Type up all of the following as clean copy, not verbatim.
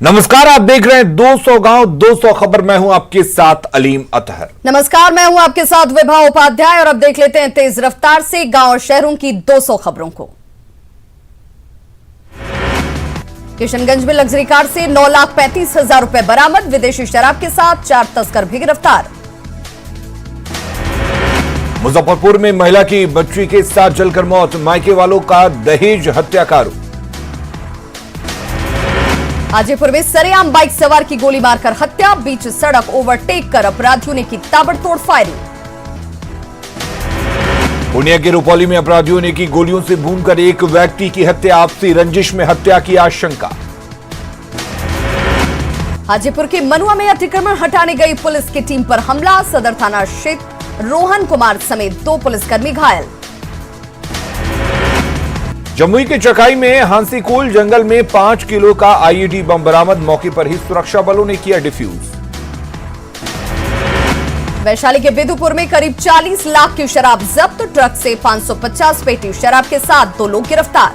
नमस्कार, आप देख रहे हैं 200 गांव 200 खबर। मैं हूं आपके साथ अलीम अतहर। नमस्कार, मैं हूं आपके साथ विभा उपाध्याय और अब देख लेते हैं तेज रफ्तार से गांव और शहरों की 200 खबरों को। किशनगंज में लग्जरी कार से 9,35,000 रुपए बरामद। विदेशी शराब के साथ 4 तस्कर भी गिरफ्तार। मुजफ्फरपुर में महिला की बच्ची के साथ जलकर मौत। मायके वालों का दहेज हत्या का आरोप। हाजीपुर में सरेआम बाइक सवार की गोली मारकर हत्या। बीच सड़क ओवरटेक कर अपराधियों ने की ताबड़तोड़ फायरिंग। पूर्णिया के रुपौली में अपराधियों ने की गोलियों से भूनकर एक व्यक्ति की हत्या। आपसी रंजिश में हत्या की आशंका। हाजीपुर के मनुआ में अतिक्रमण हटाने गई पुलिस की टीम पर हमला। सदर थाना क्षेत्र रोहन कुमार समेत 2 पुलिसकर्मी घायल। जमुई के चकाई में हांसीकोल जंगल में 5 किलो का आईईडी बम बरामद। मौके पर ही सुरक्षा बलों ने किया डिफ्यूज। वैशाली के बेदूपुर में करीब 40 लाख की शराब जब्त। ट्रक से 550 पेटी शराब के साथ 2 लोग गिरफ्तार।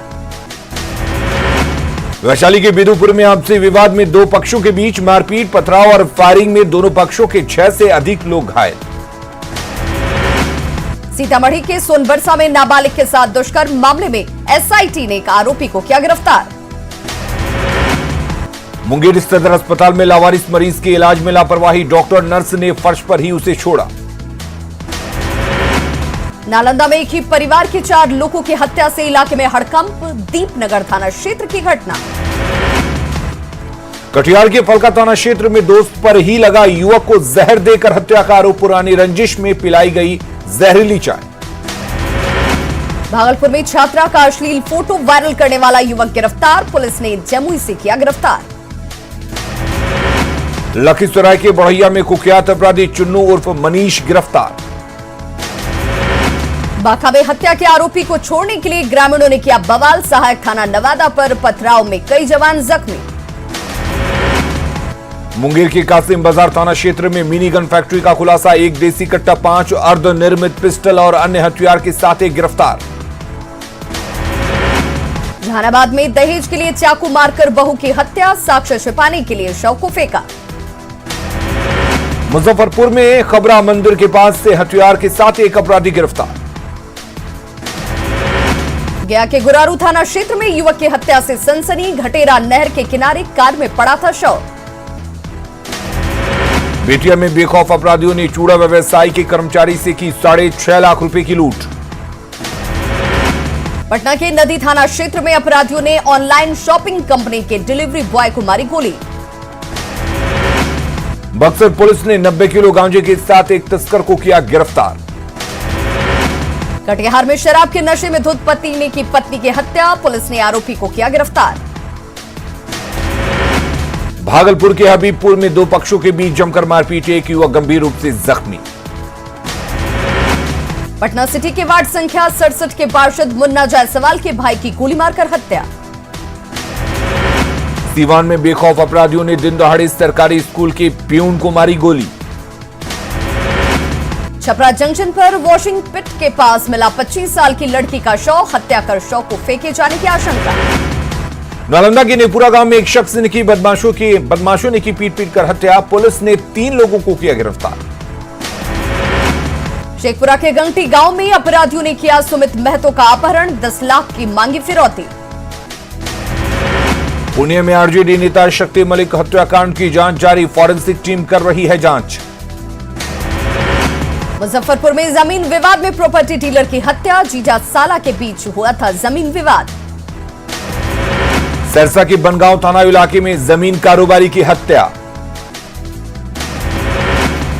वैशाली के बेदूपुर में आपसी विवाद में 2 पक्षों के बीच मारपीट, पथराव और फायरिंग में दोनों पक्षों के 6 से अधिक लोग घायल। सीतामढ़ी के सोनबरसा में नाबालिग के साथ दुष्कर्म मामले में एसआईटी ने एक आरोपी को किया गिरफ्तार। मुंगेर सदर अस्पताल में लावारिस मरीज के इलाज में लापरवाही। डॉक्टर नर्स ने फर्श पर ही उसे छोड़ा। नालंदा में एक ही परिवार के 4 लोगों की हत्या से इलाके में हड़कंप। दीपनगर थाना क्षेत्र की घटना। कटिहार के फलका थाना क्षेत्र में दोस्त पर ही लगा युवक को जहर देकर हत्या का आरोप। पुरानी रंजिश में पिलाई गई जहरीली चाय। भागलपुर में छात्रा का अश्लील फोटो वायरल करने वाला युवक गिरफ्तार। पुलिस ने जमुई से किया गिरफ्तार। लखीसराय के बढ़ैया में कुख्यात अपराधी चुन्नू उर्फ मनीष गिरफ्तार। बांका में हत्या के आरोपी को छोड़ने के लिए ग्रामीणों ने किया बवाल। सहायक थाना नवादा पर पथराव में कई जवान जख्मी। मुंगेर के कासिम बाजार थाना क्षेत्र में मिनी गन फैक्ट्री का खुलासा। एक देसी कट्टा, 5 अर्धनिर्मित पिस्टल और अन्य हथियार के साथ एक गिरफ्तार। जहानाबाद में दहेज के लिए चाकू मारकर बहू की हत्या। साक्ष्य छिपाने के लिए शव को फेंका। मुजफ्फरपुर में खबरा मंदिर के पास से हथियार के साथ एक अपराधी गिरफ्तार। गया के गुरारू थाना क्षेत्र में युवक की हत्या से सनसनी। घटेरा नहर के किनारे कार में पड़ा था शव। बेटिया में बेखौफ अपराधियों ने चूड़ा व्यवसायी के कर्मचारी से की 6.5 लाख रुपए की लूट। पटना के नदी थाना क्षेत्र में अपराधियों ने ऑनलाइन शॉपिंग कंपनी के डिलीवरी बॉय को मारी गोली। बक्सर पुलिस ने 90 किलो गांजे के साथ एक तस्कर को किया गिरफ्तार। कटिहार में शराब के नशे में धुत पति ने की पत्नी की हत्या। पुलिस ने आरोपी को किया गिरफ्तार। भागलपुर के हबीबपुर में 2 पक्षों के बीच जमकर मारपीट। एक युवक गंभीर रूप से जख्मी। पटना सिटी के वार्ड संख्या 67 के पार्षद मुन्ना जायसवाल के भाई की गोली मारकर हत्या। सीवान में बेखौफ अपराधियों ने दिन दहाड़े सरकारी स्कूल के प्यून को मारी गोली। छपरा जंक्शन पर वॉशिंग पिट के पास मिला 25 साल की लड़की का शव। हत्या कर शव को फेंके जाने की आशंका। नालंदा के नेपुरा गांव में एक शख्स ने की बदमाशों ने की पीट कर हत्या। पुलिस ने 3 लोगों को किया गिरफ्तार। शेखपुरा के गंगटी गांव में अपराधियों ने किया सुमित महतो का अपहरण। 10 लाख की मांगी फिरौती। पुणे में आरजेडी नेता शक्ति मलिक हत्याकांड की जांच जारी। फॉरेंसिक टीम कर रही है जांच। मुजफ्फरपुर में जमीन विवाद में प्रॉपर्टी डीलर की हत्या। जीजा साला के बीच हुआ था जमीन विवाद। सरसा के बनगांव थाना इलाके में जमीन कारोबारी की हत्या।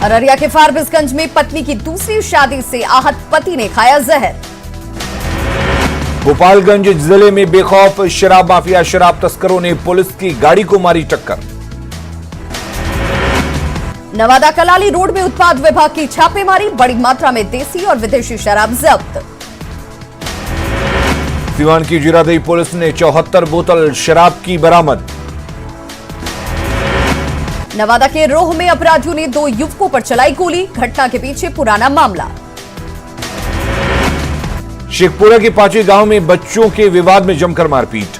अररिया के फारबिसगंज में पत्नी की दूसरी शादी से आहत पति ने खाया जहर। गोपालगंज जिले में बेखौफ शराब माफिया शराब तस्करों ने पुलिस की गाड़ी को मारी टक्कर। नवादा कलाली रोड में उत्पाद विभाग की छापेमारी। बड़ी मात्रा में देसी और विदेशी शराब जब्त। सीवान की जीरादेई पुलिस ने 74 बोतल शराब की बरामद। नवादा के रोह में अपराधियों ने 2 युवकों पर चलाई गोली। घटना के पीछे पुराना मामला। शेखपुरा के पांची गांव में बच्चों के विवाद में जमकर मारपीट।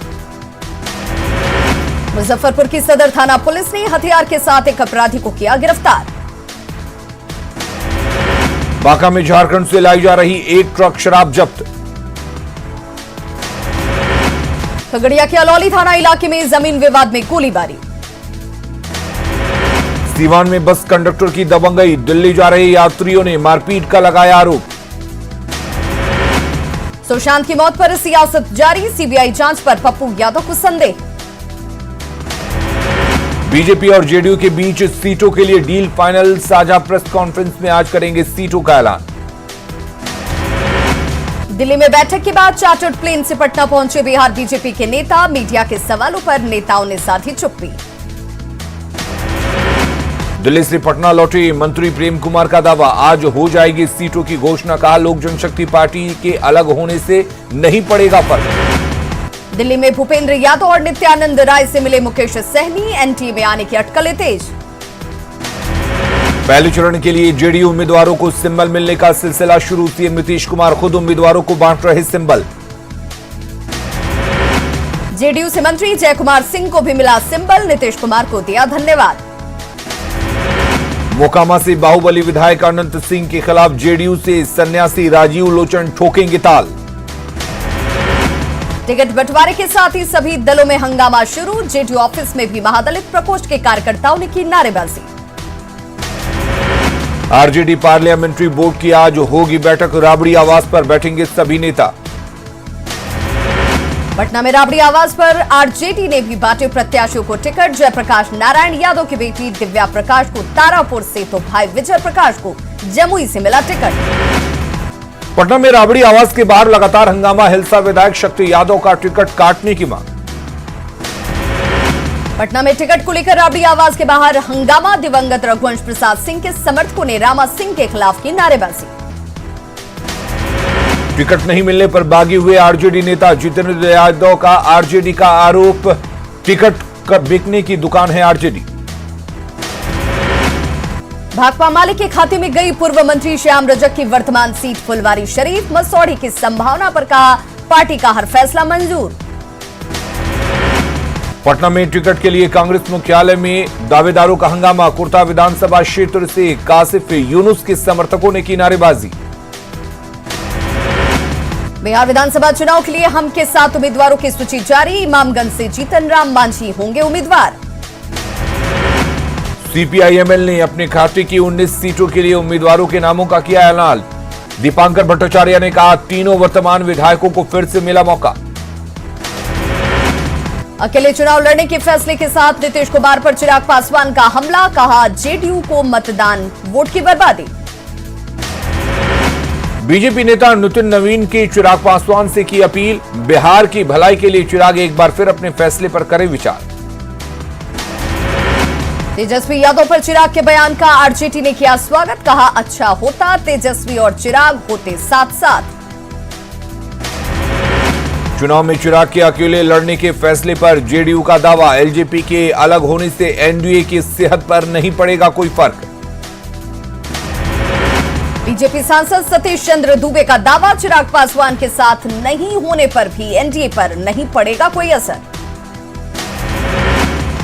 मुजफ्फरपुर की सदर थाना पुलिस ने हथियार के साथ एक अपराधी को किया गिरफ्तार। बांका में झारखंड से लाई जा रही एक ट्रक शराब जब्त। खगड़िया के अलौली थाना इलाके में जमीन विवाद में गोलीबारी। सीवान में बस कंडक्टर की दबंगई, दिल्ली जा रहे यात्रियों ने मारपीट का लगाया आरोप। सुशांत की मौत पर सियासत जारी, सीबीआई जांच पर पप्पू यादव को संदेह। बीजेपी और जेडीयू के बीच सीटों के लिए डील फाइनल, साझा प्रेस कॉन्फ्रेंस में आज करेंगे सीटों का ऐलान। दिल्ली में बैठक के बाद चार्टर्ड प्लेन से पटना पहुंचे बिहार बीजेपी के नेता, मीडिया के सवालों पर नेताओं ने साधी चुप्पी। दिल्ली से पटना लौटे मंत्री प्रेम कुमार का दावा, आज हो जाएगी सीटों की घोषणा, कहा लोक जनशक्ति पार्टी के अलग होने से नहीं पड़ेगा फर्क। दिल्ली में भूपेंद्र यादव और नित्यानंद राय से मिले मुकेश सहनी, एनडीए में आने की अटकलें तेज। पहले चरण के लिए जेडीयू उम्मीदवारों को सिंबल मिलने का सिलसिला शुरू, सीएम नीतीश कुमार खुद उम्मीदवारों को बांट रहे सिंबल। जेडीयू से मंत्री जयकुमार सिंह को भी मिला सिंबल, नीतीश कुमार को दिया धन्यवाद। मोकामा से बाहुबली विधायक अनंत सिंह के खिलाफ जेडीयू से सन्यासी राजीव लोचन ठोकेंगे ताल। टिकट बंटवारे के साथ ही सभी दलों में हंगामा शुरू, जेडीयू ऑफिस में भी महादलित प्रकोष्ठ के कार्यकर्ताओं ने की नारेबाजी। आरजेडी पार्लियामेंट्री बोर्ड की आज होगी बैठक, राबड़ी आवास पर बैठेंगे सभी नेता। पटना में राबड़ी आवास पर आरजेडी ने भी बांटे प्रत्याशियों को टिकट, जयप्रकाश नारायण यादव की बेटी दिव्या प्रकाश को तारापुर से तो भाई विजय प्रकाश को जमुई से मिला टिकट। पटना में राबड़ी आवास के बाहर लगातार हंगामा, हिलसा विधायक शक्ति यादव का टिकट काटने की मांग। पटना में टिकट को लेकर राबड़ी आवास के बाहर हंगामा, दिवंगत रघुवंश प्रसाद सिंह के समर्थकों ने रामा सिंह के खिलाफ की नारेबाजी। टिकट नहीं मिलने पर बागी हुए आरजेडी नेता जितेंद्र यादव का आरजेडी का आरोप, टिकट का बिकने की दुकान है आरजेडी। भाकपा माले के खाते में गई पूर्व मंत्री श्याम रजक की वर्तमान सीट फुलवारी शरीफ, मसौढ़ी की संभावना पर कहा पार्टी का हर फैसला मंजूर। पटना में टिकट के लिए कांग्रेस मुख्यालय में दावेदारों का हंगामा, कुर्ता विधानसभा क्षेत्र से कासिफ यूनुस के समर्थकों ने की नारेबाजी। बिहार विधानसभा चुनाव के लिए हम के 7 उम्मीदवारों की सूची जारी, इमामगंज से जीतन राम मांझी होंगे उम्मीदवार। सीपीआईएमएल ने अपने खाते की 19 सीटों के लिए उम्मीदवारों के नामों का किया ऐलान, दीपांकर भट्टाचार्य ने कहा तीनों वर्तमान विधायकों को फिर से मिला मौका। अकेले चुनाव लड़ने के फैसले के साथ नीतीश कुमार पर चिराग पासवान का हमला, कहा जेडीयू को मतदान वोट की बर्बादी। बीजेपी नेता नितिन नवीन की चिराग पासवान से की अपील, बिहार की भलाई के लिए चिराग एक बार फिर अपने फैसले पर करें विचार। तेजस्वी यादव पर चिराग के बयान का आरजेडी ने किया स्वागत, कहा अच्छा होता तेजस्वी और चिराग होते साथ साथ। चुनाव में चिराग के अकेले लड़ने के फैसले पर जेडीयू का दावा, एलजेपी के अलग होने से एनडीए की सेहत पर नहीं पड़ेगा कोई फर्क। बीजेपी सांसद सतीश चंद्र दुबे का दावा, चिराग पासवान के साथ नहीं होने पर भी एनडीए पर नहीं पड़ेगा कोई असर।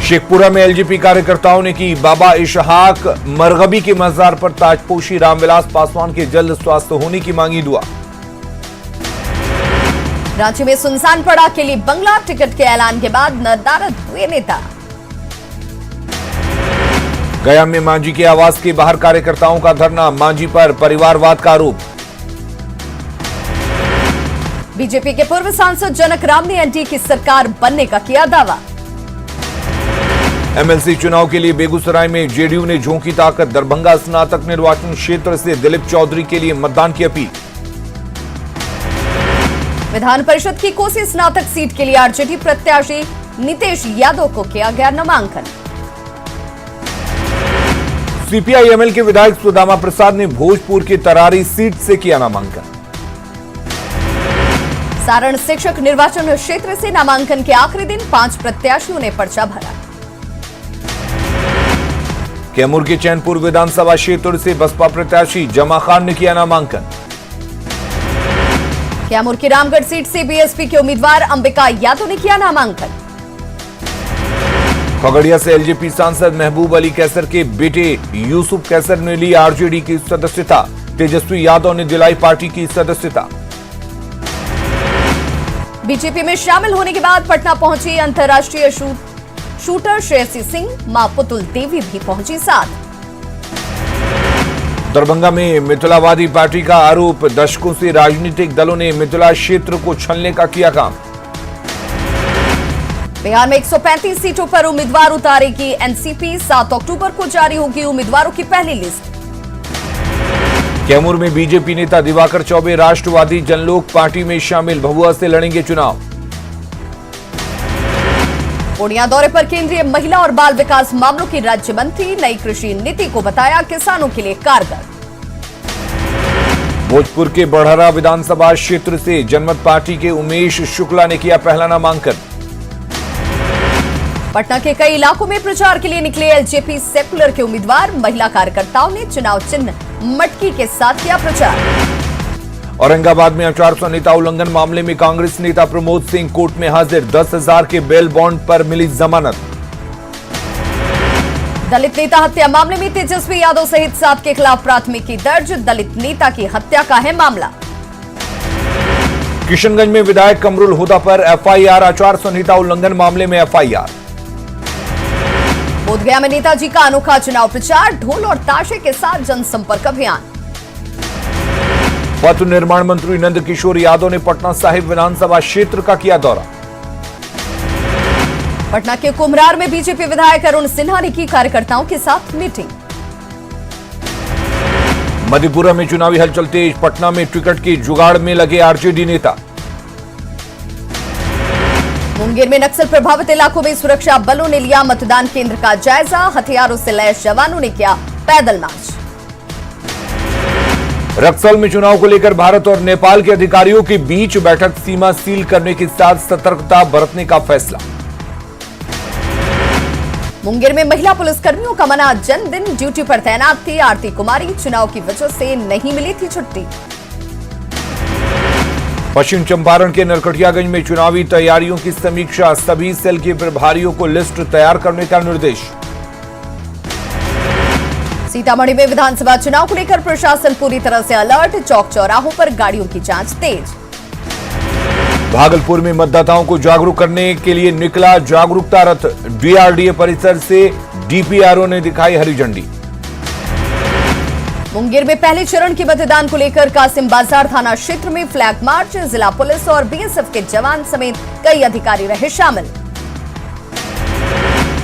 शेखपुरा में एलजेपी कार्यकर्ताओं ने की बाबा इशहाक मरगबी के मजार पर ताजपोशी, रामविलास पासवान के जल्द स्वास्थ्य होने की मांगी दुआ। रांची में सुनसान पड़ा केली बंगला, टिकट के ऐलान के बाद नदारद हुए नेता। गया में मांझी के आवास के बाहर कार्यकर्ताओं का धरना, मांझी पर परिवारवाद का आरोप। बीजेपी के पूर्व सांसद जनक राम ने एनडीए की सरकार बनने का किया दावा। एमएलसी चुनाव के लिए बेगूसराय में जेडीयू ने झोंकी ताकत, दरभंगा स्नातक निर्वाचन क्षेत्र से दिलीप चौधरी के लिए मतदान की अपील। विधान परिषद की कोसी स्नातक सीट के लिए आरजेडी प्रत्याशी नीतीश यादव को किया गया नामांकन। सीपीआईएमएल के विधायक सुदामा प्रसाद ने भोजपुर की तरारी सीट से किया नामांकन। सारण शिक्षक निर्वाचन क्षेत्र से नामांकन के आखिरी दिन 5 प्रत्याशियों ने पर्चा भरा। कैमूर के चैनपुर विधानसभा क्षेत्र से बसपा प्रत्याशी जमा खान ने किया नामांकन। कैमूर की रामगढ़ सीट से बीएसपी के उम्मीदवार अंबिका यादव ने किया नामांकन। खगड़िया से एलजेपी सांसद महबूब अली कैसर के बेटे यूसुफ कैसर ने ली आरजेडी की सदस्यता। तेजस्वी यादव ने दिलाई पार्टी की सदस्यता। बीजेपी में शामिल होने के बाद पटना पहुंची अंतर्राष्ट्रीय शूटर श्रेयसी सिंह, मां पुतुल देवी भी पहुंची साथ। दरभंगा में मिथिलावादी पार्टी का आरोप, दशकों से राजनीतिक दलों ने मिथिला क्षेत्र को छलने का किया काम। बिहार में 135 सीटों पर उम्मीदवार उतारेगी एनसीपी, 7 अक्टूबर को जारी होगी उम्मीदवारों की पहली लिस्ट। कैमूर में बीजेपी नेता दिवाकर चौबे राष्ट्रवादी जनलोक पार्टी में शामिल, भभुआ से लड़ेंगे चुनाव। पूर्णिया दौरे पर केंद्रीय महिला और बाल विकास मामलों की राज्य मंत्री, नई कृषि नीति को बताया किसानों के लिए कारगर। भोजपुर के बढ़हरा विधानसभा क्षेत्र से जनमत पार्टी के उमेश शुक्ला ने किया पहला नामांकन। पटना के कई इलाकों में प्रचार के लिए निकले एलजेपी सेकुलर के उम्मीदवार, महिला कार्यकर्ताओं ने चुनाव चिन्ह मटकी के साथ किया प्रचार। औरंगाबाद में आचार संहिता उल्लंघन मामले में कांग्रेस नेता प्रमोद सिंह कोर्ट में हाजिर, 10,000 के बेल बॉन्ड पर मिली जमानत। दलित नेता हत्या मामले में तेजस्वी यादव सहित 7 के खिलाफ प्राथमिकी दर्ज, दलित नेता की हत्या का है मामला। किशनगंज में विधायक कमरुल हुदा पर एफआईआर, आचार संहिता उल्लंघन मामले में एफआईआर। बोधगया में नेताजी का अनोखा चुनाव प्रचार, ढोल और ताशे के साथ जनसंपर्क अभियान। पथ निर्माण मंत्री नंद किशोर यादव ने पटना साहिब विधानसभा क्षेत्र का किया दौरा। पटना के कुम्हरार में बीजेपी विधायक अरुण सिन्हा ने की कार्यकर्ताओं के साथ मीटिंग। मधेपुरा में चुनावी हलचल तेज, पटना में टिकट के जुगाड़ में लगे आरजेडी नेता। मुंगेर में नक्सल प्रभावित इलाकों में सुरक्षा बलों ने लिया मतदान केंद्र का जायजा, हथियारों से लैस जवानों ने किया पैदल मार्च। रक्सौल में चुनाव को लेकर भारत और नेपाल के अधिकारियों के बीच बैठक, सीमा सील करने के साथ सतर्कता बरतने का फैसला। मुंगेर में महिला पुलिसकर्मियों का मना जन्मदिन, ड्यूटी पर तैनात थी आरती कुमारी, चुनाव की वजह से नहीं मिली थी छुट्टी। पश्चिम चंपारण के नरकटियागंज में चुनावी तैयारियों की समीक्षा, सभी सेल के प्रभारियों को लिस्ट तैयार करने का निर्देश। सीतामढ़ी में विधानसभा चुनाव को लेकर प्रशासन पूरी तरह से अलर्ट, चौक चौराहों पर गाड़ियों की जांच तेज। भागलपुर में मतदाताओं को जागरूक करने के लिए निकला जागरूकता रथ, डीआरडीए परिसर से डीपीआरओ ने दिखाई हरी झंडी। मुंगेर में पहले चरण के मतदान को लेकर कासिम बाजार थाना क्षेत्र में फ्लैग मार्च, जिला पुलिस और बीएसएफ के जवान समेत कई अधिकारी रहे शामिल।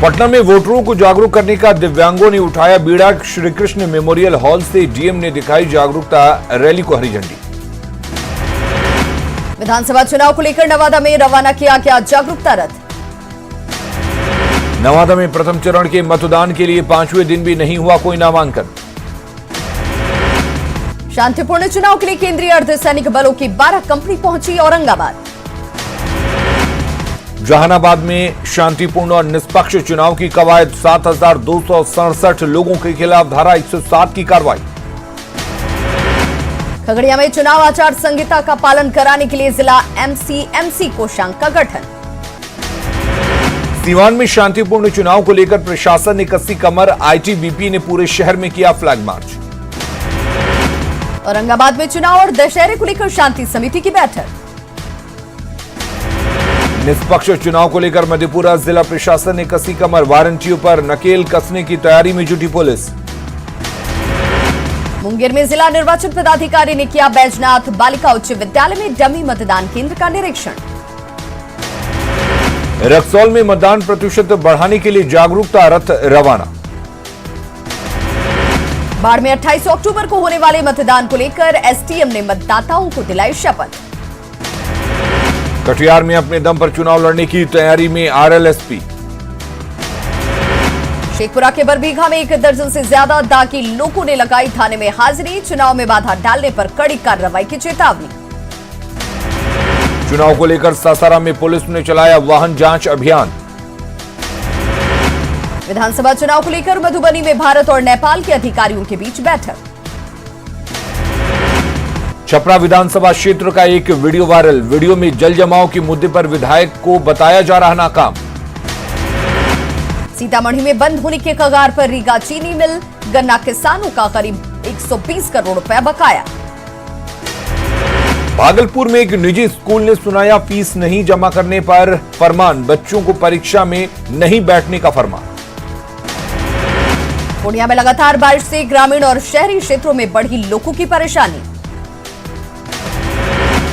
पटना में वोटरों को जागरूक करने का दिव्यांगों ने उठाया बीड़ा, श्रीकृष्ण मेमोरियल हॉल से डीएम ने दिखाई जागरूकता रैली को हरी झंडी। विधानसभा चुनाव को लेकर नवादा में रवाना किया गया जागरूकता रथ। नवादा में प्रथम चरण के मतदान के लिए 5वें दिन भी नहीं हुआ कोई नामांकन। शांतिपूर्ण चुनाव के लिए केंद्रीय अर्धसैनिक बलों की 12 कंपनी पहुंची औरंगाबाद। जहानाबाद में शांतिपूर्ण और निष्पक्ष चुनाव की कवायद, 7,267 लोगों के खिलाफ धारा 107 की कार्रवाई। खगड़िया में चुनाव आचार संहिता का पालन कराने के लिए जिला एमसीएमसी कोषांग का गठन। सीवान में शांतिपूर्ण चुनाव को लेकर प्रशासन ने कसी कमर, आईटीबीपी ने पूरे शहर में किया फ्लैग मार्च। औरंगाबाद में चुनाव और दशहरे को लेकर शांति समिति की बैठक। निष्पक्ष चुनाव को लेकर मधेपुरा जिला प्रशासन ने कसी कमर, वारंटियों पर नकेल कसने की तैयारी में जुटी पुलिस। मुंगेर में जिला निर्वाचन पदाधिकारी ने किया बैजनाथ बालिका उच्च विद्यालय में डमी मतदान केंद्र का निरीक्षण। रक्सौल में मतदान प्रतिशत बढ़ाने के लिए जागरूकता रथ रवाना। बाढ़ में 28 अक्टूबर को होने वाले मतदान को लेकर एसडीएम ने मतदाताओं को दिलाई शपथ। कटिहार में अपने दम पर चुनाव लड़ने की तैयारी में आरएलएसपी। शेखपुरा के बरबीघा में 1 दर्जन से ज्यादा दागी लोगों ने लगाई थाने में हाजिरी, चुनाव में बाधा डालने पर कड़ी कार्रवाई की चेतावनी। चुनाव को लेकर सासाराम में पुलिस ने चलाया वाहन जांच अभियान। विधानसभा चुनाव को लेकर मधुबनी में भारत और नेपाल के अधिकारियों के बीच बैठक। छपरा विधानसभा क्षेत्र का एक वीडियो वायरल, वीडियो में जल जमाव के मुद्दे पर विधायक को बताया जा रहा नाकाम। सीतामढ़ी में बंद होने के कगार पर रीगा चीनी मिल, गन्ना किसानों का करीब 120 करोड़ रुपया बकाया। भागलपुर में एक निजी स्कूल ने सुनाया फीस नहीं जमा करने पर फरमान, बच्चों को परीक्षा में नहीं बैठने का फरमान। पूर्णिया में लगातार बारिश से ग्रामीण और शहरी क्षेत्रों में बढ़ी लोगों की परेशानी।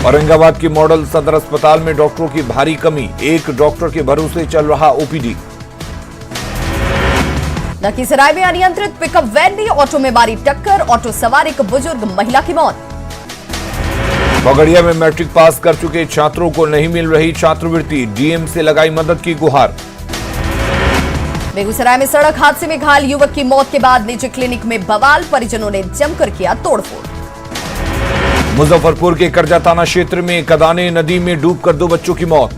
औरंगाबाद के मॉडल सदर अस्पताल में डॉक्टरों की भारी कमी, एक डॉक्टर के भरोसे चल रहा ओपीडी। लखीसराय में अनियंत्रित पिकअप वैन ने ऑटो में मारी टक्कर, ऑटो सवार एक बुजुर्ग महिला की मौत। पगड़िया में मैट्रिक पास कर चुके छात्रों को नहीं मिल रही छात्रवृत्ति, डीएम से लगाई मदद की गुहार। बेगूसराय में सड़क हादसे में घायल युवक की मौत के बाद निजी क्लिनिक में बवाल, परिजनों ने जमकर किया तोड़फोड़। मुजफ्फरपुर के करजा थाना क्षेत्र में कदाने नदी में डूबकर 2 बच्चों की मौत।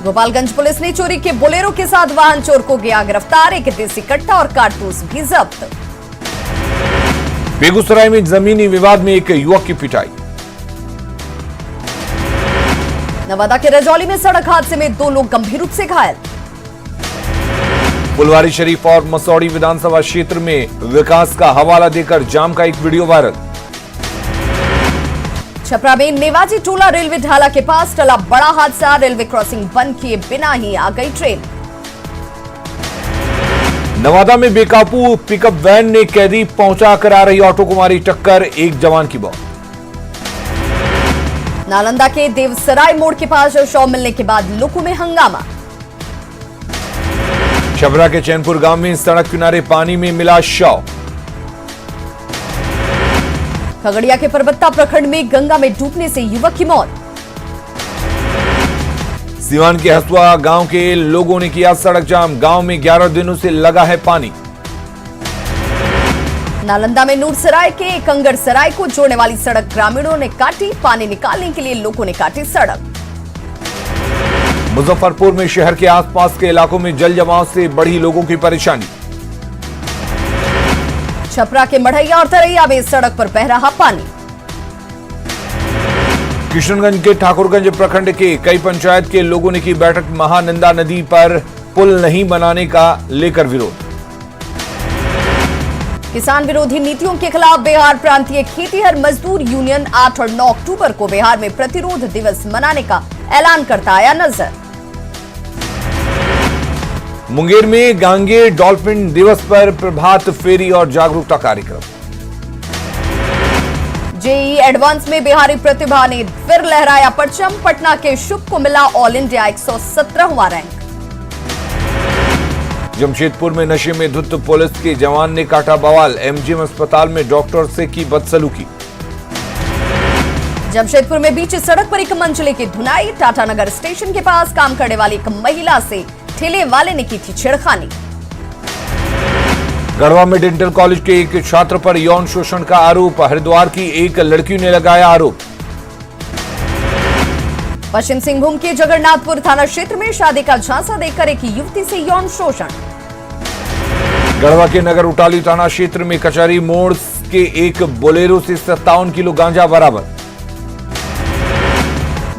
गोपालगंज पुलिस ने चोरी के बोलेरो के साथ वाहन चोर को किया गिरफ्तार, एक देसी कट्टा और कारतूस भी जब्त। बेगूसराय में जमीनी विवाद में एक युवक की पिटाई। नवादा के रजौली में सड़क हादसे में 2 लोग गंभीर रूप से घायल। फुलवारी शरीफ और मसौड़ी विधानसभा क्षेत्र में विकास का हवाला देकर जाम का एक वीडियो वायरल। छपरा में नेवाजी टोला रेलवे ढाला के पास टला बड़ा हादसा, रेलवे क्रॉसिंग बंद किए बिना ही आ गई ट्रेन। नवादा में बेकाबू पिकअप वैन ने कैदी पहुंचा कर आ रही ऑटो को मारी टक्कर, एक जवान की मौत। नालंदा के देवसराय मोड़ के पास शव मिलने के बाद लोगों में हंगामा। छपरा के चैनपुर गांव में सड़क किनारे पानी में मिला शव। खगड़िया के परबत्ता प्रखंड में गंगा में डूबने से युवक की मौत। सिवान के हसुआ गांव के लोगों ने किया सड़क जाम, गांव में 11 दिनों से लगा है पानी। नालंदा में नूरसराय के कंगड़सराय को जोड़ने वाली सड़क ग्रामीणों ने काटी, पानी निकालने के लिए लोगों ने काटी सड़क। मुजफ्फरपुर में शहर के आसपास के इलाकों में जल जमाव से बढ़ी लोगों की परेशानी। छपरा के मढ़ैया और तरैया में सड़क पर बह रहा पानी। किशनगंज के ठाकुरगंज प्रखंड के कई पंचायत के लोगों ने की बैठक, महानंदा नदी पर पुल नहीं बनाने का लेकर विरोध। किसान विरोधी नीतियों के खिलाफ बिहार प्रांतीय खेतीहर मजदूर यूनियन 8 और 9 अक्टूबर को बिहार में प्रतिरोध दिवस मनाने का ऐलान करता आया नजर। मुंगेर में गांगे डॉल्फिन दिवस पर प्रभात फेरी और जागरूकता कार्यक्रम। जेईई एडवांस में बिहारी प्रतिभा ने फिर लहराया परचम, पटना के शुभ को मिला ऑल इंडिया 117वां रैंक। जमशेदपुर में नशे में धुत पुलिस के जवान ने काटा बवाल, एमजीएम अस्पताल में डॉक्टर से की बदसलूकी। जमशेदपुर में बीच सड़क पर एक मंचले की धुनाई, टाटानगर स्टेशन के पास काम करने वाली एक महिला से ठेले वाले ने की थी छेड़खानी। गढ़वा में डेंटल कॉलेज के एक छात्र पर यौन शोषण का आरोप, हरिद्वार की एक लड़की ने लगाया आरोप। पश्चिम सिंहभूम के जगन्नाथपुर थाना क्षेत्र में शादी का झांसा देकर एक युवती से यौन शोषण। गढ़वा के नगर उटाली थाना क्षेत्र में कचहरी मोड़ के एक बोलेरो से 57 किलो गांजा बरामद।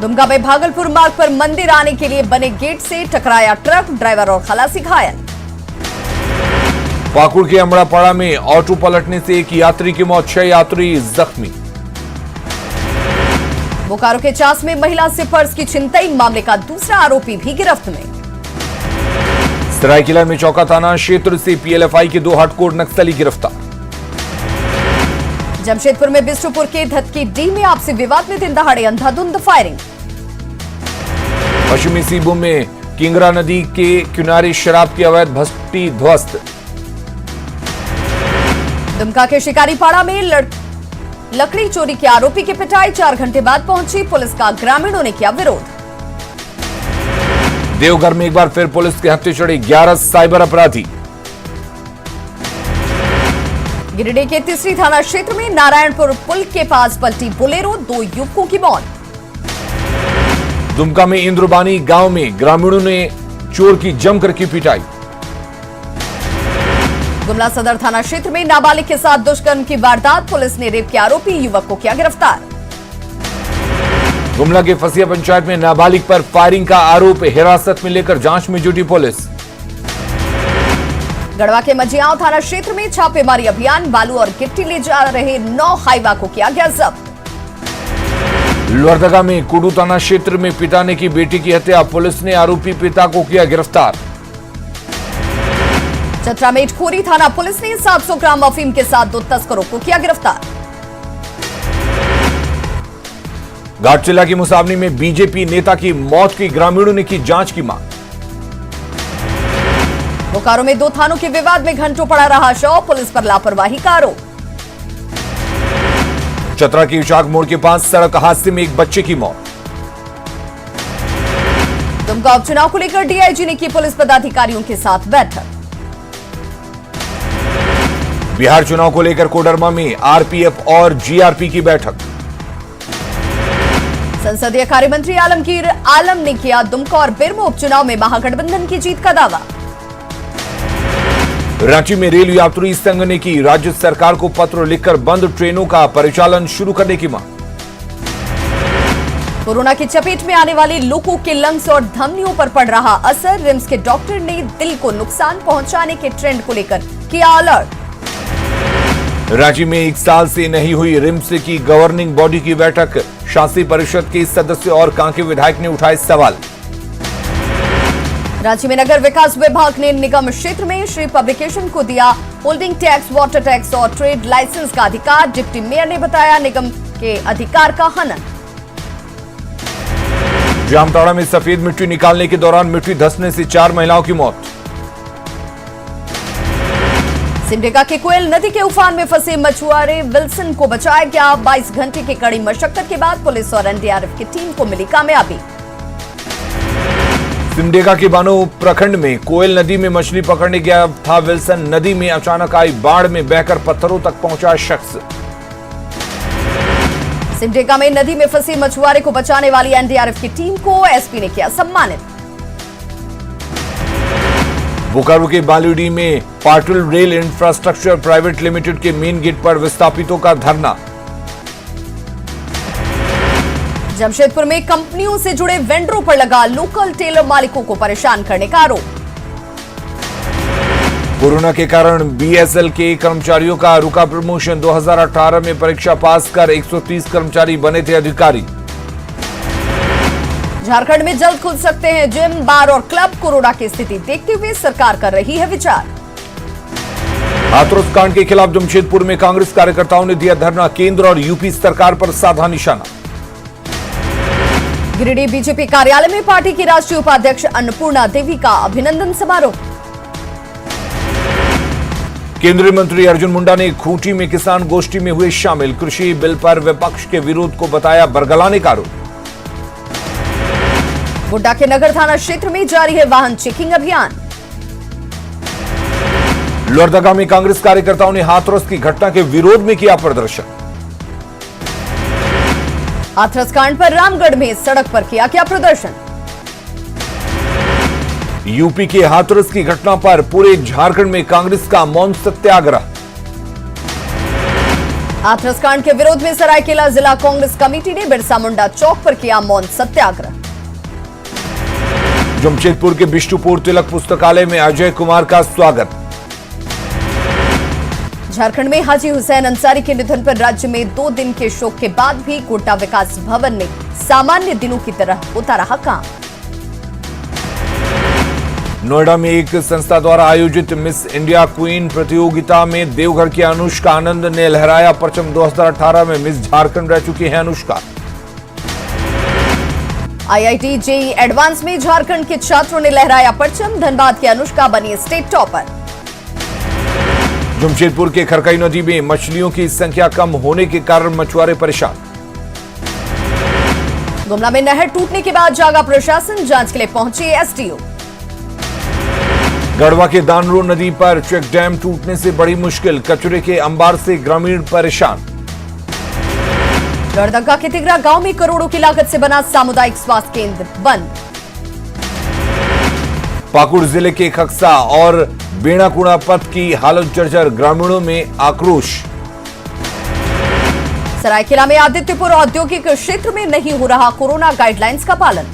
दुमका में भागलपुर मार्ग पर मंदिर आने के लिए बने गेट से टकराया ट्रक, ड्राइवर और खलासी घायल। पाकुड़ के अमड़ापाड़ा में ऑटो पलटने से एक यात्री की मौत, 6 यात्री जख्मी। बोकारो के चास में महिला से पर्स की छिनतई, मामले का दूसरा आरोपी भी गिरफ्त में। सरायकेला में चौका थाना क्षेत्र से पीएलएफआई के 2 हार्डकोर नक्सली गिरफ्तार। जमशेदपुर में बिष्टुपुर के धतकी डी में आपसी विवाद में दिन दहाड़े अंधाधुंध फायरिंग। पश्चिमी सिंहभूम में किंगरा नदी के किनारे शराब की अवैध भट्टी ध्वस्त। दुमका के शिकारीपाड़ा में लकड़ी चोरी के आरोपी की पिटाई, 4 घंटे बाद पहुंची पुलिस का, ग्रामीणों ने किया विरोध। देवघर में एक बार फिर पुलिस के हत्थे चढ़े 11 साइबर अपराधी। गिरिडीह के तीसरी थाना क्षेत्र में नारायणपुर पुल के पास पलटी बोलेरो, 2 युवकों की मौत। दुमका में इंद्रबानी गांव में ग्रामीणों ने चोर की जमकर की पिटाई। गुमला सदर थाना क्षेत्र में नाबालिग के साथ दुष्कर्म की वारदात, पुलिस ने रेप के आरोपी युवक को किया गिरफ्तार। गुमला के फसिया पंचायत में नाबालिग पर फायरिंग का आरोप, हिरासत में लेकर जांच में जुटी पुलिस। गढ़वा के मजियाओं थाना क्षेत्र में छापेमारी अभियान, बालू और गिट्टी ले जा रहे 9 हाईवा को किया गया जब्त। लोहरदगा में कुडू थाना क्षेत्र में पिता ने की बेटी की हत्या, पुलिस ने आरोपी पिता को किया गिरफ्तार। चतरा में इटखोरी थाना पुलिस ने 700 ग्राम अफीम के साथ 2 तस्करों को किया गिरफ्तार। घाटशिला की मुसावनी में बीजेपी नेता की मौत की ग्रामीणों ने की जांच की मांग। बोकारो में 2 थानों के विवाद में घंटों पड़ा रहा शव, पुलिस पर लापरवाही का आरोप। चतरा के इशाक मोड़ के पास सड़क हादसे में एक बच्चे की मौत। दुमका उपचुनाव को लेकर डीआईजी ने की पुलिस पदाधिकारियों के साथ बैठक। बिहार चुनाव को लेकर कोडरमा में आरपीएफ और जीआरपी की बैठक। संसदीय कार्य मंत्री आलमगीर आलम ने किया दुमका और बेरमो उपचुनाव में महागठबंधन की जीत का दावा। रांची में रेल यात्री संघ ने की राज्य सरकार को पत्र लिखकर बंद ट्रेनों का परिचालन शुरू करने की मांग। कोरोना की चपेट में आने वाले लोगों के लंग्स और धमनियों पर पड़ रहा असर, रिम्स के डॉक्टर ने दिल को नुकसान पहुंचाने के ट्रेंड को लेकर किया अलर्ट। रांची में 1 साल से नहीं हुई रिम्स की गवर्निंग बॉडी की बैठक, शासी परिषद के सदस्य और कांके विधायक ने उठाए सवाल। रांची में नगर विकास विभाग ने निगम क्षेत्र में श्री पब्लिकेशन को दिया होल्डिंग टैक्स, वाटर टैक्स और ट्रेड लाइसेंस का अधिकार, डिप्टी मेयर ने बताया निगम के अधिकार का हनन। जामताड़ा में सफेद मिट्टी निकालने के दौरान मिट्टी धंसने से 4 महिलाओं की मौत। सिमडेगा के कोयल नदी के उफान में फंसे मछुआरे विल्सन को बचाया गया, 22 घंटे की कड़ी मशक्कत के बाद पुलिस और एनडीआरएफ की टीम को मिली कामयाबी। सिमडेगा के बानो प्रखंड में कोयल नदी में मछली पकड़ने गया था विल्सन, नदी में अचानक आई बाढ़ में बहकर पत्थरों तक पहुंचा शख्स। सिमडेगा में नदी में फंसे मछुआरे को बचाने वाली एनडीआरएफ की टीम को एसपी ने किया सम्मानित। बोकारो के बालूडी में Patil rail infrastructure private limited के मेन गेट पर विस्थापितों का धरना। जमशेदपुर में कंपनियों से जुड़े वेंडरों पर लगा लोकल टेलर मालिकों को परेशान करने का आरोप। कोरोना के कारण बीएसएल के कर्मचारियों का रुका प्रमोशन, 2018 में परीक्षा पास कर 130 कर्मचारी बने थे अधिकारी। झारखंड में जल्द खुल सकते हैं जिम, बार और क्लब, कोरोना की स्थिति देखते हुए सरकार कर रही है विचार। हाथरस कांड के खिलाफ जमशेदपुर में कांग्रेस कार्यकर्ताओं ने दिया धरना, केंद्र और यूपी सरकार पर साधा निशाना। गिरिडीह बीजेपी कार्यालय में पार्टी की राष्ट्रीय उपाध्यक्ष अन्नपूर्णा देवी का अभिनंदन समारोह। केंद्रीय मंत्री अर्जुन मुंडा ने खूंटी में किसान गोष्ठी में हुए शामिल, कृषि बिल पर विपक्ष के विरोध को बताया बरगलाने का आरोप। गोड्डा के नगर थाना क्षेत्र में जारी है वाहन चेकिंग अभियान। लोहरदगा में कांग्रेस कार्यकर्ताओं ने हाथरस की घटना के विरोध में किया प्रदर्शन। हाथरस कांड पर रामगढ़ में सड़क पर किया क्या प्रदर्शन। यूपी के हाथरस की घटना पर पूरे झारखंड में कांग्रेस का मौन सत्याग्रह। हाथरस कांड के विरोध में सरायकेला जिला कांग्रेस कमेटी ने बिरसा मुंडा चौक पर किया मौन सत्याग्रह। जमशेदपुर के बिष्टुपुर तिलक पुस्तकालय में अजय कुमार का स्वागत। झारखंड में हाजी हुसैन अंसारी के निधन पर राज्य में 2 दिन के शोक के बाद भी गोड्डा विकास भवन में सामान्य दिनों की तरह होता रहा काम। नोएडा में एक संस्था द्वारा आयोजित मिस इंडिया क्वीन प्रतियोगिता में देवघर की अनुष्का आनंद ने लहराया परचम, 2018 में मिस झारखंड रह चुकी है अनुष्का। आईआईटी जेईई एडवांस में झारखंड के छात्रों ने लहराया परचम, धनबाद की अनुष्का बनी स्टेट टॉपर। जमशेदपुर के खरकई नदी में मछलियों की संख्या कम होने के कारण मछुआरे परेशान। गुमला में नहर टूटने के बाद जागा प्रशासन, जांच के लिए पहुंचे एसडीओ। गढ़वा के दानरो नदी पर चेक डैम टूटने से बड़ी मुश्किल, कचरे के अंबार से ग्रामीण परेशान। लोहरदगा के तिगरा गांव में करोड़ों की लागत से बना सामुदायिक स्वास्थ्य केंद्र बंद। पाकुड़ जिले के खक्सा और बेणाकुड़ा पथ की हालत जर्जर, ग्रामीणों में आक्रोश। सरायकेला में आदित्यपुर औद्योगिक क्षेत्र में नहीं हो रहा कोरोना गाइडलाइंस का पालन।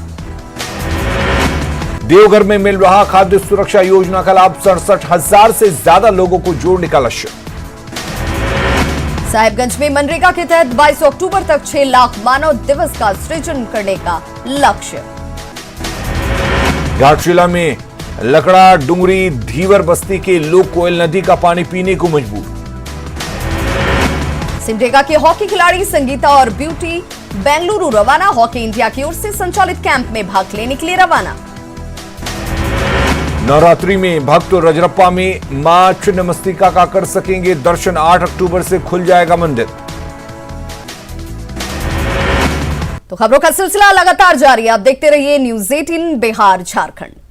देवघर में मिल रहा खाद्य सुरक्षा योजना का लाभ 67,000 से ज्यादा लोगों को जोड़ने का लक्ष्य। साहिबगंज में मनरेगा के तहत 22 अक्टूबर तक 6 लाख मानव दिवस का सृजन करने का लक्ष्य। घाटशिला में लकड़ा डुंगरी धीवर बस्ती के लोग कोयल नदी का पानी पीने को मजबूर। सिमडेगा के हॉकी खिलाड़ी संगीता और ब्यूटी बेंगलुरु रवाना। हॉकी इंडिया की ओर से संचालित कैंप में भाग लेने के लिए रवाना। नवरात्रि में भक्त रजरप्पा में मां छिन्नमस्तिका का कर सकेंगे दर्शन। 8 अक्टूबर से खुल जाएगा मंदिर। तो खबरों का सिलसिला लगातार जारी है। आप देखते रहिए न्यूज़ 18 बिहार झारखंड।